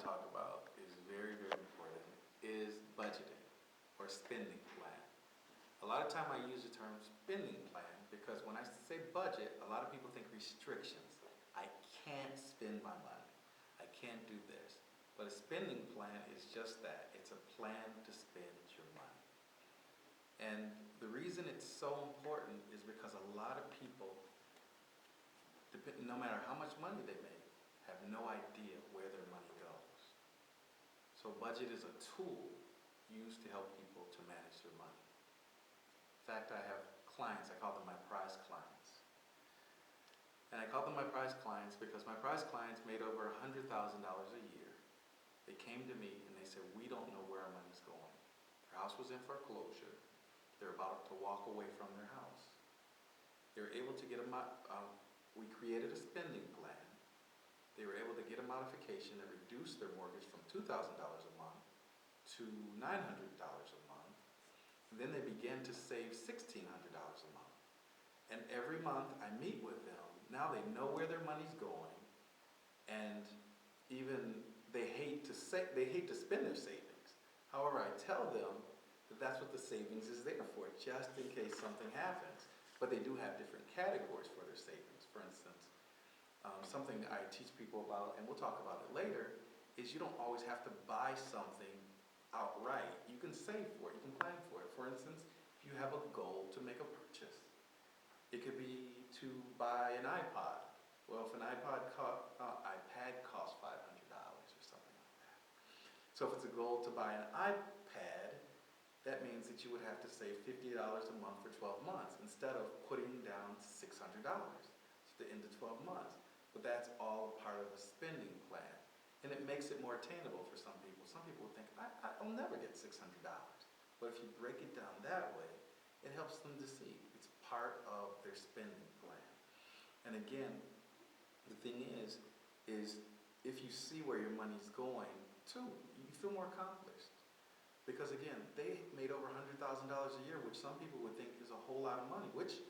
talk about is very, very important, is budgeting or spending plan. A lot of time I use the term spending plan because when I say budget, a lot of people think restrictions. I can't spend my money. I can't do this. But a spending plan is just that. It's a plan to spend your money. And the reason it's so important is because a lot of people, no matter how much money they make, have no idea where their money goes. So budget is a tool used to help people to manage their money. In fact, I have clients, I call them my prize clients. And I call them my prize clients because my prize clients made over $100,000 a year. They came to me and they said, we don't know where our money's going. Their house was in foreclosure. They're about to walk away from their house. They were able to get we created a spending plan. They were able to get a modification that reduced their mortgage from $2,000 a month to $900 a month. And then they began to save $1,600 a month. And every month I meet with them. Now they know where their money's going, and even they hate to spend their savings. However, I tell them that that's what the savings is there for, just in case something happens. But they do have different categories for their savings. For instance, something I teach people about, and we'll talk about it later, is you don't always have to buy something outright. You can save for it, you can plan for it. For instance, if you have a goal to make a purchase, it could be to buy an iPod. Well, if an iPad costs $500 or something like that. So if it's a goal to buy an iPad, that means that you would have to save $50 a month for 12 months instead of putting down $600 at the end of 12 months. But that's all part of a spending plan. And it makes it more attainable for some people. Some people would think, I'll never get $600. But if you break it down that way, it helps them to see. It's part of their spending plan. And again, the thing is if you see where your money's going, too, you feel more accomplished. Because again, they made over $100,000 a year, which some people would think is a whole lot of money, which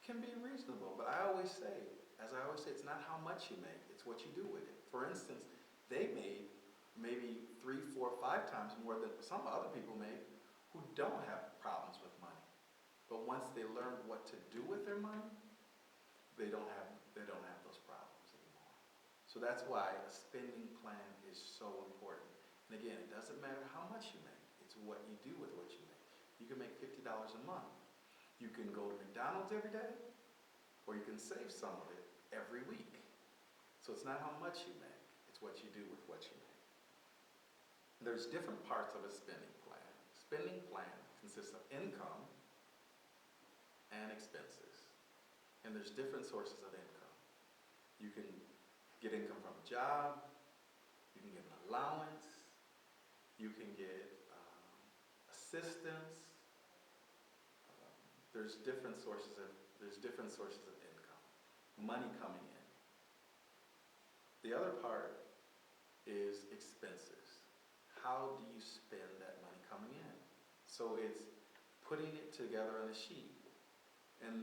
can be reasonable. But I always say, it's not how much you make, it's what you do with it. For instance, they made maybe 3, 4, 5 times more than some other people make who don't have problems with money. But once they learn what to do with their money, they don't have those problems anymore. So that's why a spending plan is so important. And again, it doesn't matter how much you make, it's what you do with what you make. You can make $50 a month. You can go to McDonald's every day, or you can save some of it every week. So it's not how much you make, it's what you do with what you make. There's different parts of a spending plan. Spending plan consists of income and expenses. And there's different sources of income. You can get income from a job, you can get an allowance, you can get assistance. There's different sources of income, money coming in. The other part is expenses. How do you spend that money coming in? So it's putting it together on a sheet. And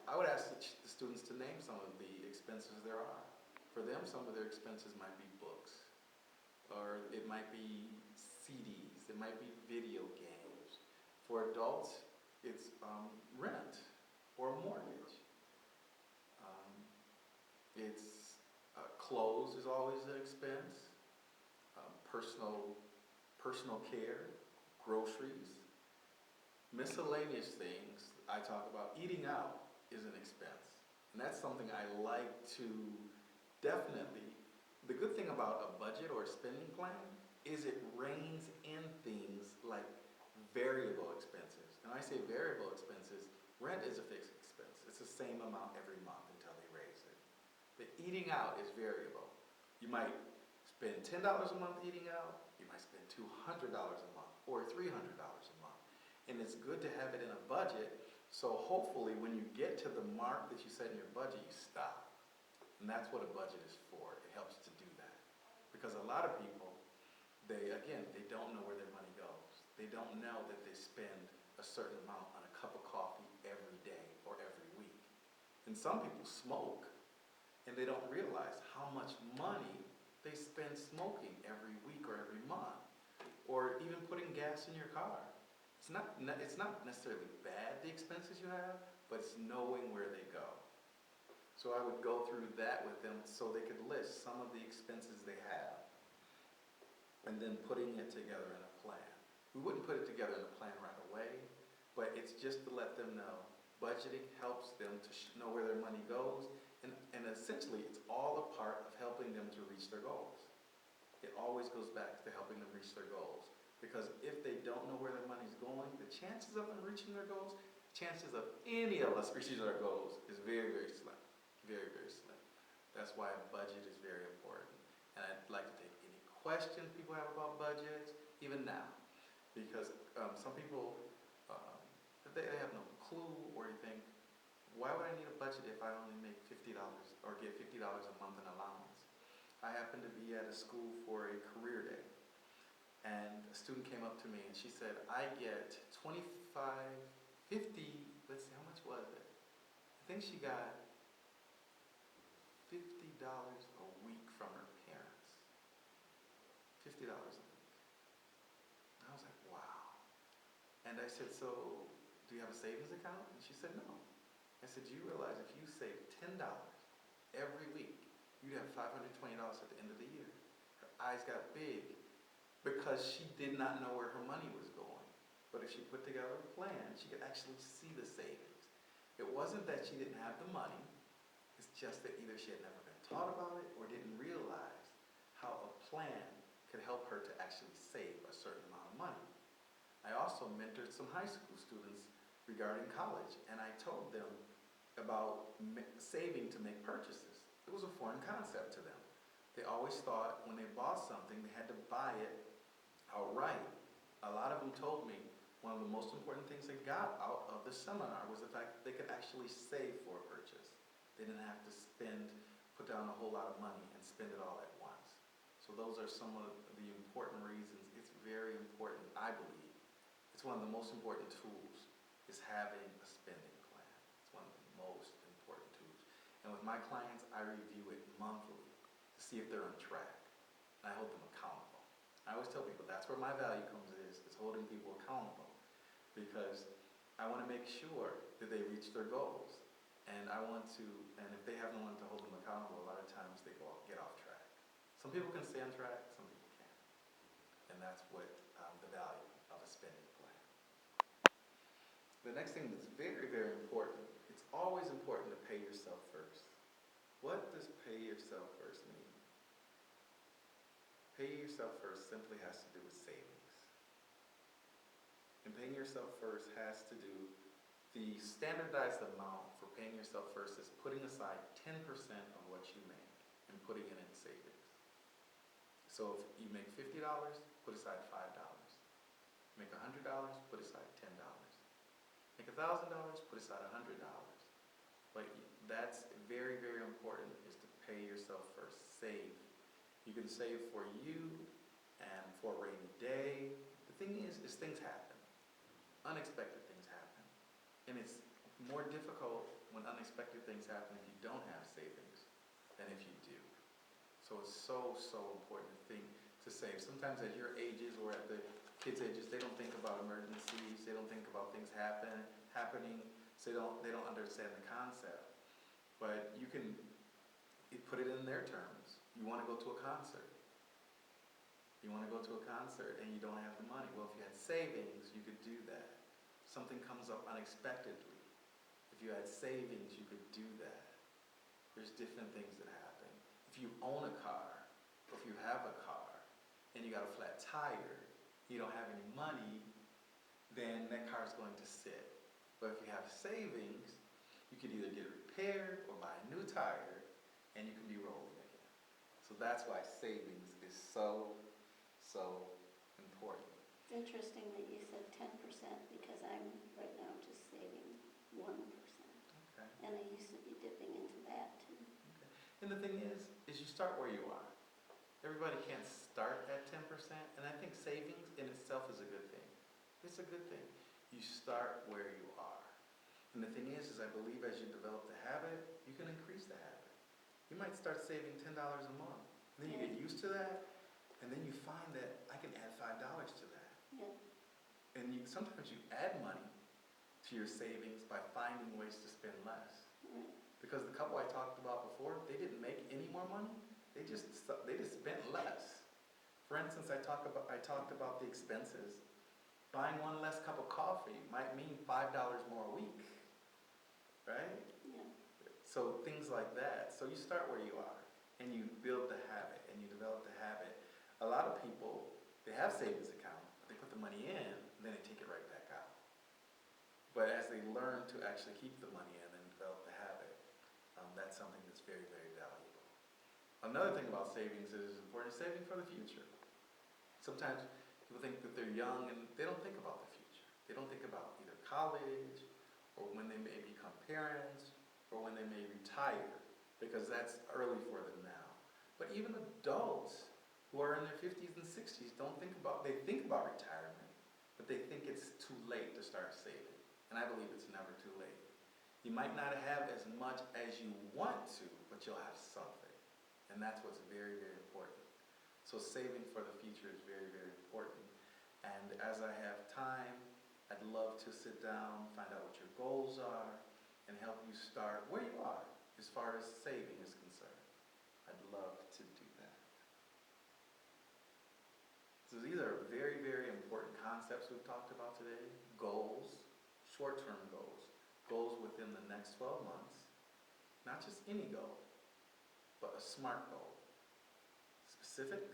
I would ask the students to name some of the expenses there are. For them, some of their expenses might be books, or it might be CDs, it might be video games. For adults, it's rent or mortgage. It's clothes is always an expense. Personal care, groceries, miscellaneous things. I talk about eating out is an expense. And that's something I like to definitely, the good thing about a budget or a spending plan is it reins in things like variable expenses. And when I say variable expenses, rent is a fixed expense. It's the same amount every month until they raise it. But eating out is variable. You might spend $10 a month eating out, you might spend $200 a month or $300 a month. And it's good to have it in a budget, so hopefully when you get to the mark that you set in your budget, you stop. And that's what a budget is for. It helps to do that. Because a lot of people, they don't know where their money goes. They don't know that they spend a certain amount on a cup of coffee every day or every week. And some people smoke, and they don't realize how much money they spend smoking every week or every month, or even putting gas in your car. It's not necessarily bad, the expenses you have, but it's knowing where they go. So I would go through that with them so they could list some of the expenses they have, and then putting it together in a plan. We wouldn't put it together in a plan right away, but it's just to let them know. Budgeting helps them to know where their money goes, and essentially it's all a part of helping them to reach their goals. It always goes back to helping them reach their goals. Because if they don't know where their money's going, the chances of them reaching their goals, chances of any of us reaching our goals is very, very slim. Very, very slim. That's why a budget is very important. And I'd like to take any questions people have about budgets, even now. Because some people, they have no clue, or you think, why would I need a budget if I only make $50 or get $50 a month in allowance? I happened to be at a school for a career day, and a student came up to me and she said, I get 25, 50, let's see, how much was it? I think she got $50 a week from her parents. $50 a week. And I was like, wow. And I said, so do you have a savings account? And she said, no. I said, do you realize if you save $10 every week, you'd have $520 at the end of the year? Her eyes got big because she did not know where her money was going. But if she put together a plan, she could actually see the savings. It wasn't that she didn't have the money. It's just that either she had never been taught about it or didn't realize how a plan could help her to actually save a certain amount of money. I also mentored some high school students regarding college, and I told them about saving to make purchases. It was a foreign concept to them. They always thought when they bought something, they had to buy it outright. A lot of them told me one of the most important things they got out of the seminar was the fact that they could actually save for a purchase. They didn't have to put down a whole lot of money and spend it all at once. So those are some of the important reasons. It's very important, I believe. It's one of the most important tools, is having a spending plan. It's one of the most important tools. And with my clients, I review it monthly to see if they're on track. And I hold them accountable. I always tell people that's where my value comes is holding people accountable. Because I want to make sure that they reach their goals. And and if they have no one to hold them accountable, a lot of times they get off track. Some people can stay on track, some people can't. And that's what the value of a spending plan. The next thing that's very, very important, it's always important to pay yourself first. What does pay yourself first mean? Pay yourself first simply has to do with savings. And paying yourself first has to do, the standardized amount for paying yourself first is putting aside 10% of what you make and putting it in savings. So if you make $50, put aside $5. Make $100, put aside $10. Make $1,000, put aside $100. But that's very, very important, is to pay yourself first. Save. You can save for you and for a rainy day. The thing is things happen. Unexpected things happen. And it's more difficult when unexpected things happen if you don't have savings than if you do. So it's so, so important to save. Sometimes at your ages or at the kids' ages, they don't think about emergencies, they don't think about things happening, so they don't understand the concept. But you put it in their terms. You want to go to a concert. You want to go to a concert and you don't have the money. Well, if you had savings, you could do that. Something comes up unexpectedly. If you had savings, you could do that. There's different things that happen. If you own a car, or if you have a car, and you got a flat tire, you don't have any money, then that car is going to sit. But if you have savings, you could either get it repaired or buy a new tire, and you can be rolling again. So that's why savings is so, so important. It's interesting that you said 10% because I'm right now just saving 1%. Okay. And I used to be dipping into that too. Okay. And the thing is you start where you are. Everybody can't start at 10%, and I think savings in itself is a good thing. It's a good thing. You start where you are. And the thing is I believe as you develop the habit, you can increase the habit. You might start saving $10 a month. Then you get used to that, and then you find that I can add $5 to that. Yeah, And sometimes you add money to your savings by finding ways to spend less. right, Because the couple I talked about before, they didn't make any more money. They just spent less. For instance, I talked about the expenses. Buying one less cup of coffee might mean $5 more a week, right? yeah, So things like that. So you start where you are, and you build the habit, and you develop the habit. A lot of people, they have savings account, but they put the money in, and then they take it right back out. But as they learn to actually keep the money in and develop the habit, that's something that's very, very valuable. Another thing about savings is important saving for the future. Sometimes people think that they're young and they don't think about the future. They don't think about either college or when they may become parents or when they may retire, because that's early for them now. But even adults who are in their 50s and 60s they think about retirement, but they think it's too late to start saving. And I believe it's never too late. You might not have as much as you want to, but you'll have something. And that's what's very, very important. So saving for the future is very, very important. And as I have time, I'd love to sit down, find out what your goals are, and help you start where you are as far as saving is concerned. I'd love to do that. So these are very, very important concepts we've talked about today. Goals, short-term goals, goals within the next 12 months. Not just any goal, but a SMART goal. Specific,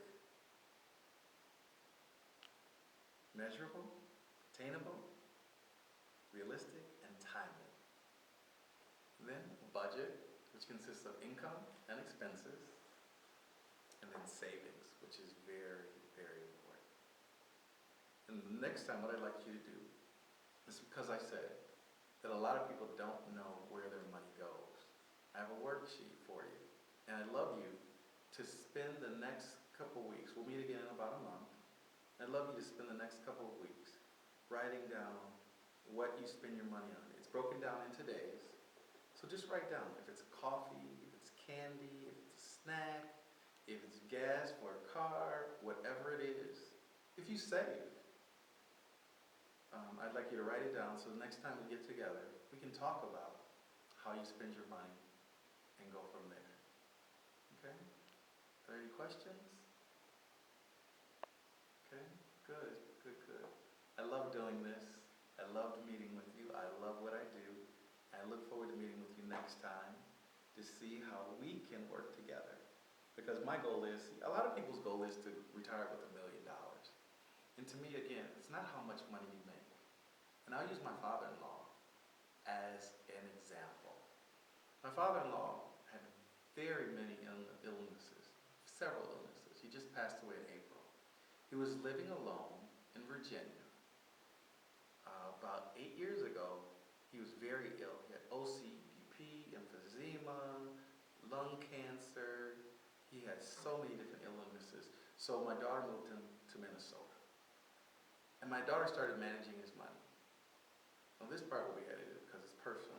measurable, attainable, realistic, and timely. Then budget, which consists of income and expenses, and then savings, which is very, very important. And the next time, what I'd like you to do is, because I said that a lot of people don't know where their money goes, I have a worksheet for you, and I'd love you to spend the next couple weeks, we'll meet again in about a month, I'd love you to spend the next couple of weeks writing down what you spend your money on. It's broken down into days, so just write down if it's coffee, if it's candy, if it's a snack, if it's gas for a car, whatever it is. If you save, I'd like you to write it down so the next time we get together, we can talk about how you spend your money and go from there. Okay? Are there any questions? Okay, good. I love doing this. I loved meeting with you. I love what I do. I look forward to meeting with you next time to see how we can work together. Because my goal is, a lot of people's goal is to retire with $1 million. And to me, again, it's not how much money you make. And I'll use my father-in-law as an example. My father-in-law had very many illnesses, several illnesses. He just passed away in April. He was living alone in Virginia. About 8 years ago, he was very ill. He had OCPP, emphysema, lung cancer. He had so many different illnesses. So my daughter moved him to Minnesota. And my daughter started managing his money. Now this part will be edited because it's personal.